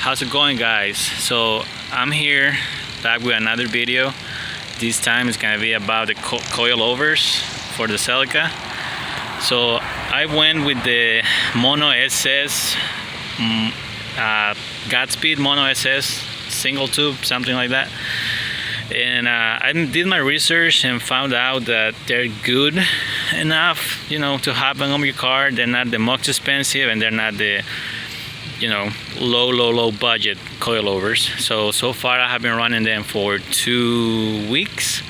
How's it going, guys? So I'm here back with another video. This time it's gonna be about the coilovers for the celica. So I went with the Mono SS Godspeed Mono SS single tube, something like that. And I did my research and found out that they're good enough, to have them on your car. They're not the most expensive, and they're not the low budget coilovers. So far I have been running them for 2 weeks,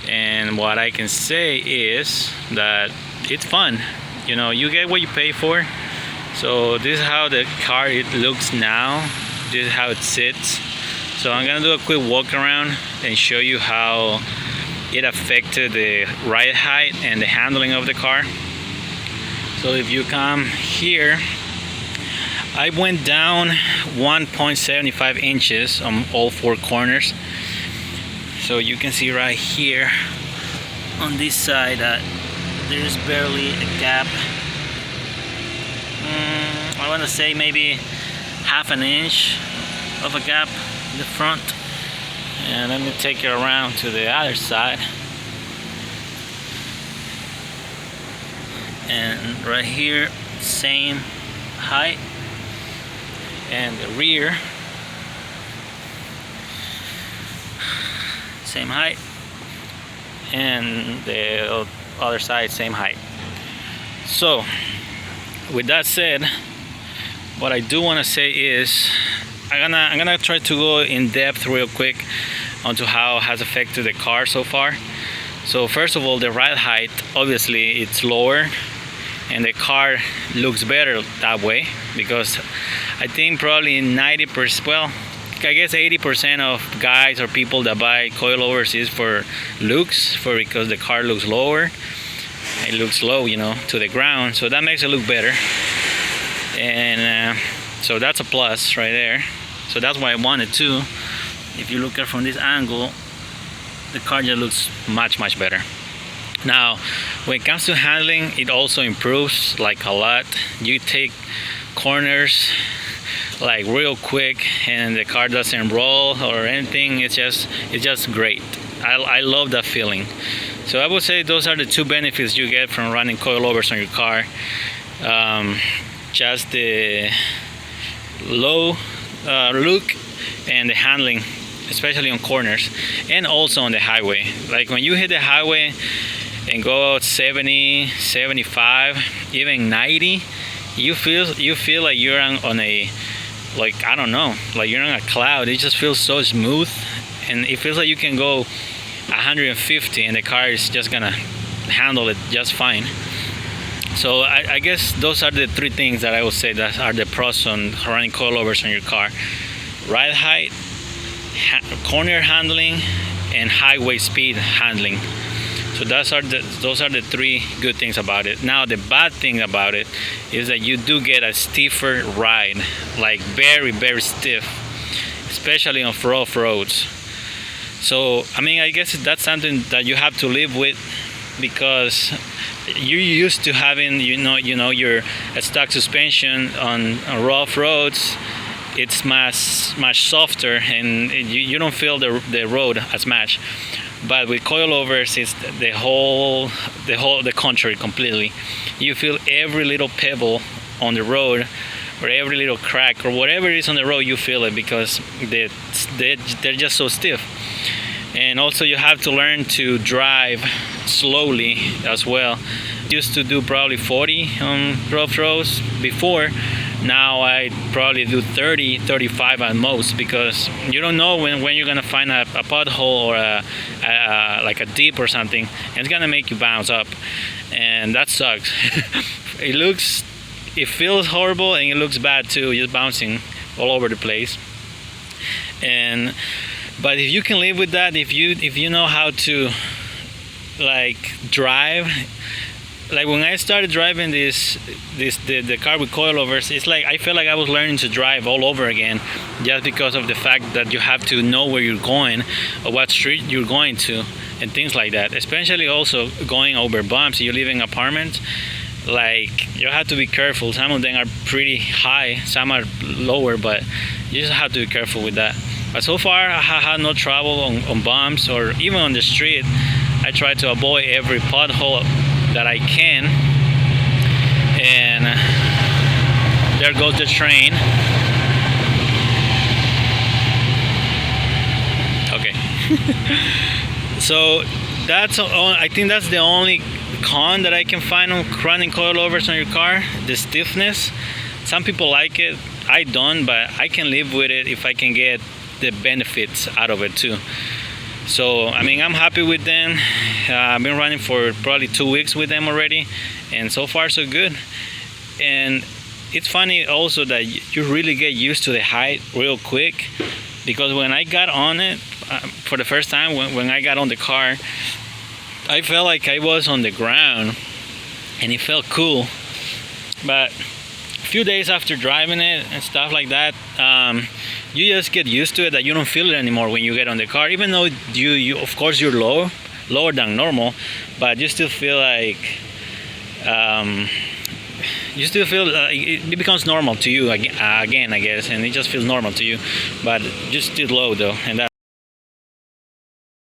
and what I can say is that it's fun. You get what you pay for. So this is how the car looks now. This is how it sits. So I'm gonna do a quick walk around and show you how it affected the ride height and the handling of the car. So if you come here, I went down 1.75 inches on all 4 corners. So you can see right here on this side that there's barely a gap. I want to say maybe half an inch of a gap in the front. And let me take it around to the other side. And right here, same height. And the rear, same height, and the other side, same height. So with that said, what I do want to say is I'm gonna try to go in depth real quick onto how it has affected the car so far. So first of all, the ride height, obviously it's lower, and the car looks better that way, because I think probably 90%, well, I guess 80% of guys or people that buy coilovers is for looks, because the car looks lower. It looks low, to the ground, so that makes it look better. And so that's a plus right there. So that's why I wanted to. If you look at it from this angle, the car just looks much better. Now, when it comes to handling, it also improves like a lot. You take corners like real quick, and the car doesn't roll or anything. It's just great. I love that feeling. So I would say those are the 2 benefits you get from running coilovers on your car. Just the low look and the handling, especially on corners, and also on the highway. Like when you hit the highway and go 70, 75, even 90, you feel like you're on a, like, I don't know, like you're on a cloud. It just feels so smooth, and it feels like you can go 150 and the car is just gonna handle it just fine. So I guess those are the 3 things that I would say that are the pros on running coilovers on your car: ride height, corner handling, and highway speed handling. So those are the 3 good things about it. Now the bad thing about it is that you do get a stiffer ride, like very stiff, especially on rough roads. So I guess that's something that you have to live with, because you're used to having your stock suspension on rough roads. It's much softer, and you don't feel the road as much. But with coilovers, it's the contrary completely. You feel every little pebble on the road, or every little crack, or whatever it is on the road. You feel it, because they're just so stiff. And also you have to learn to drive slowly as well. Used to do probably 40 on rough roads before. Now I probably do 30, 35 at most, because you don't know when you're gonna find a pothole or like a dip or something, and it's gonna make you bounce up, and that sucks. It feels horrible, and it looks bad too, just bouncing all over the place. But if you can live with that, if you know how to like drive. Like when I started driving the car with coilovers, it's like I felt like I was learning to drive all over again, just because of the fact that you have to know where you're going, or what street you're going to, and things like that. Especially also going over bumps. You live in apartments, like you have to be careful. Some of them are pretty high, some are lower, but You just have to be careful with that. But so far I had no trouble on bumps or even on the street. I try to avoid every pothole that I can. And there goes the train. Okay. So I think that's the only con that I can find on running coilovers on your car, the stiffness. Some people like it, I don't, but I can live with it if I can get the benefits out of it too. So I mean, I'm happy with them. I've been running for probably 2 weeks with them already, and so far so good. And it's funny also that you really get used to the height real quick, because when I got on it for the first time, when I got on the car, I felt like I was on the ground and it felt cool. But a few days after driving it and stuff like that, you just get used to it, that you don't feel it anymore when you get on the car, even though you of course you're lower than normal, but you still feel like it becomes normal to you again, I guess, and it just feels normal to you, but just still low though, and that